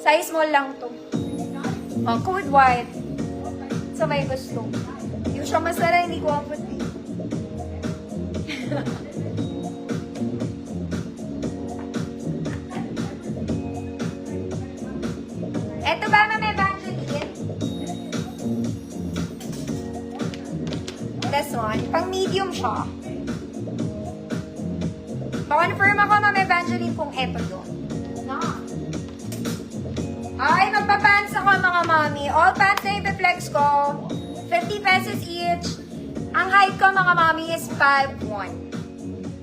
Size small lang to. Oh, code white. Sa may gusto. Yung siya masara, hindi ko ang puti. Eto ba, Ma'am Evangeline? This one. Pang medium siya. Pa-confirm ako, Ma'am Evangeline, kung eto yun. No. Ay, magpa-pants ako, mga mami. All pants na i-flex ko. 50 pesos each. Ang height ko, mga mami, is 5'1".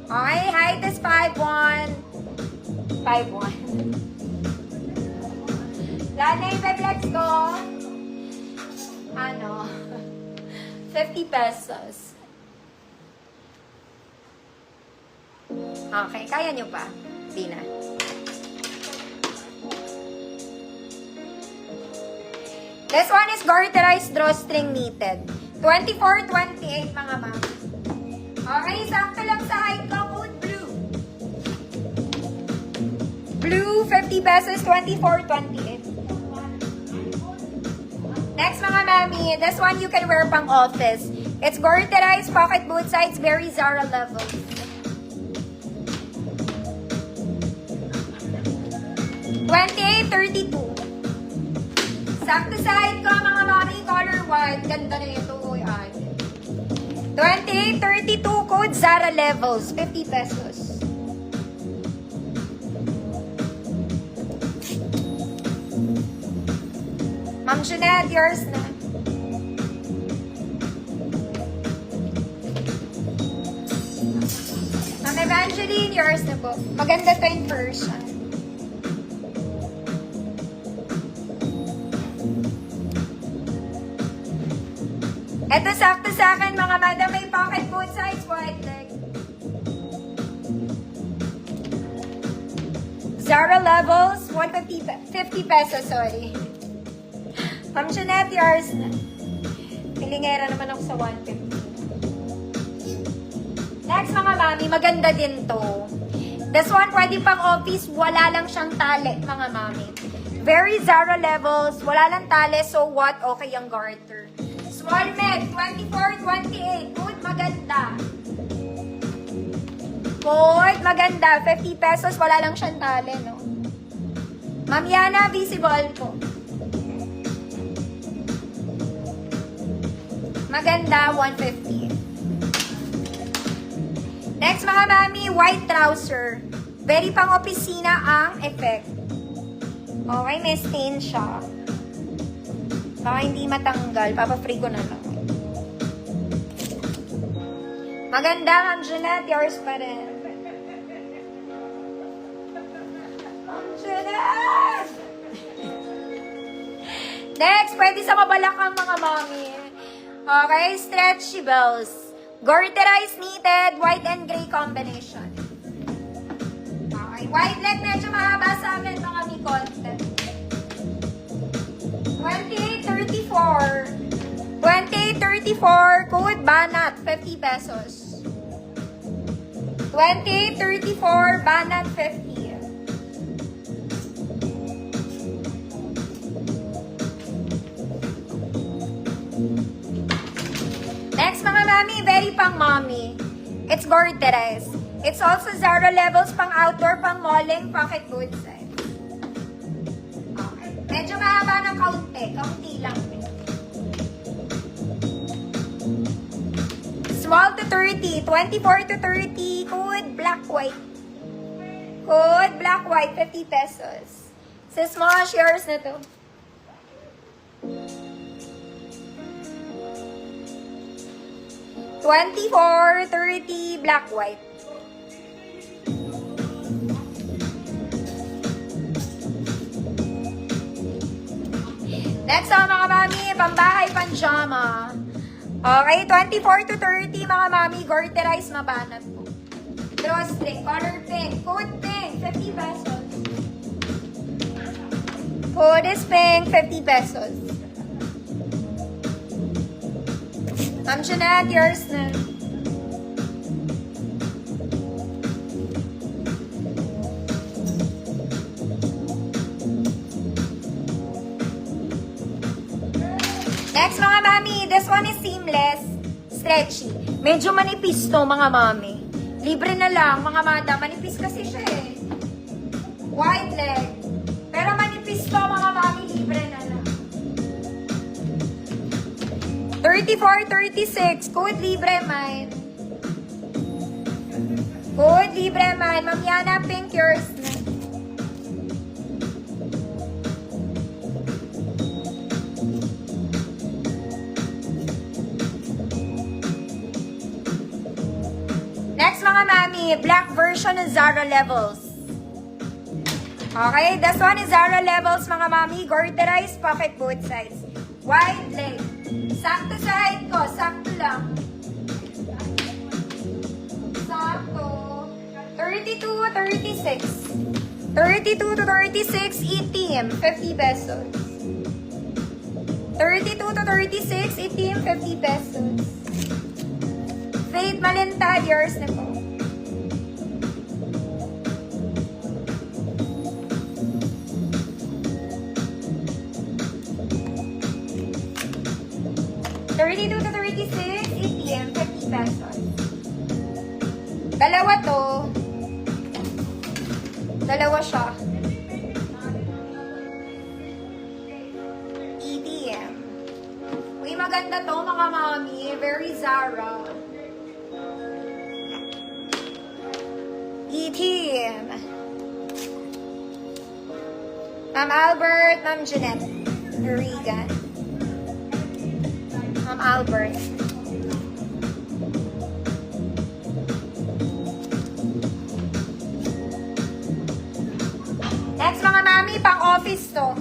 Okay, height is 5'1". 5'1". Lahat na i-flex ko. Ano? 50 pesos. Okay, kaya nyo pa? Di na. This one is garterized drawstring knitted. 24-28, mga ma'am. Okay, sakto lang sa height ko. Code blue. Blue, 50 pesos, 24-28. Next, mga mami, this one you can wear pang office. It's garterized, pocket both sides, very Zara level. $28.32. Sakto sa height ko, mga mami, color white. Ganda na ito, uy, ay. $28.32, code Zara levels, 50 pesos. Ma'am Jeanette, yours na. Ma'am Evangeline, yours na po. Maganda to in person. Ito sakto sa akin, mga madam, may pocket both sides, white leg. Zara levels, 50 pesos, sorry. Ma'am Jeanette, yours na. Pilingera naman ako sa 150. Next, mga mami, maganda din to. This one, pwede pang office, wala lang siyang tali, mga mami. Very Zara levels, wala lang tali, so what? Okay ang garter. Small med, 24-28. Good, maganda. Good, maganda. 50 pesos, wala lang siyang tali, no? Ma'am Yana, visible po. Maganda, 150. Next, mga mami, white trouser. Very pang opisina ang effect. Okay, may stain siya. Baka hindi matanggal. Papa-free ko na lang. Maganda, Ma'am Jeanette. Yours pa rin. Ma'am Jeanette! Next, pwede sa mabalakang mga mami. Okay, stretchables. Garterized knitted, white and gray combination. Okay, white leg medyo mahaba sa amin mga mi content. 28.34. 28.34, code Banat, 50 pesos. 28.34, Banat, 50. Next, mga mami, very pang mommy. It's garterized. It's also Zara levels, pang outdoor, pang malling, pocket both sides. Okay. Medyo mahaba ng kaunti lang. Small to 30, 24 to 30, code black white. Code black white, 50 pesos. Sa small, shares na to. $24.30 black white. Next mga mami, pambahay panjama. Okay, 24 to 30 mga mami, garterized mabanat po. Drawstring, color pink, code pink, 50 pesos. Code is pink, 50 pesos. Ma'am Jeanette, yours na. Next mga mami, this one is seamless, stretchy. Medyo manipis to mga mami. Libre na lang mga mata, manipis kasi siya eh. Wide leg. Pero manipis to mga mami, libre na lang. 34-36, code libre man. Code libre man. Ma'am Yana, pink yours na. Next mga mami, black version ng Zara Levels. Okay, this one is Zara Levels mga mami. Garterized pocket both sides. Wide leg. Sakto sa height ko, sakto lang. Sakto. 32-36. 32-36, itim, 50 pesos. 32-36, itim, 50 pesos. Faith Malintad, yours na po. $32-36, ATM, 50 pesos. Dalawa to. Dalawa siya. EDM. Uy, maganda to mga mami. Very Zara. ETM. Ma'am Albert, Ma'am Jeanette. Regan. Ma'am Albert. Next mga mami, pang office to.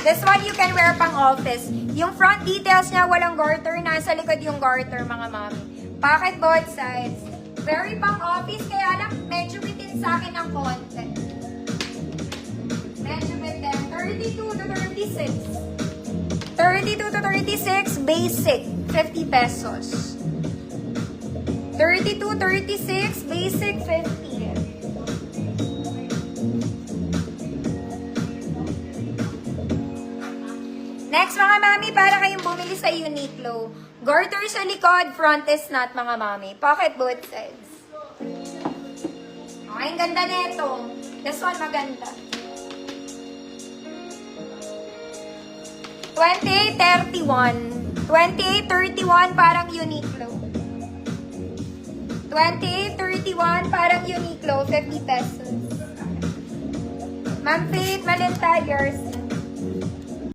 This one you can wear pang office. Yung front details niya, walang garter. Nasa likod yung garter mga mami. Pocket both sides. Very pang office, kaya lang medyo bitin sa akin ang konti. Medyo bitin. 32-36. 32-36, basic. 50 pesos. 32-36, basic, 50. Next mga mami, para kayong bumili sa Uniqlo. Garter sa likod, front is not mga mami. Pocket both sides. Okay, ang ganda nito. This one maganda. 28-31. 28-31 parang Uniqlo. 28-31 parang Uniqlo, 50 pesos. Ma'am Faith, Malintad, yours.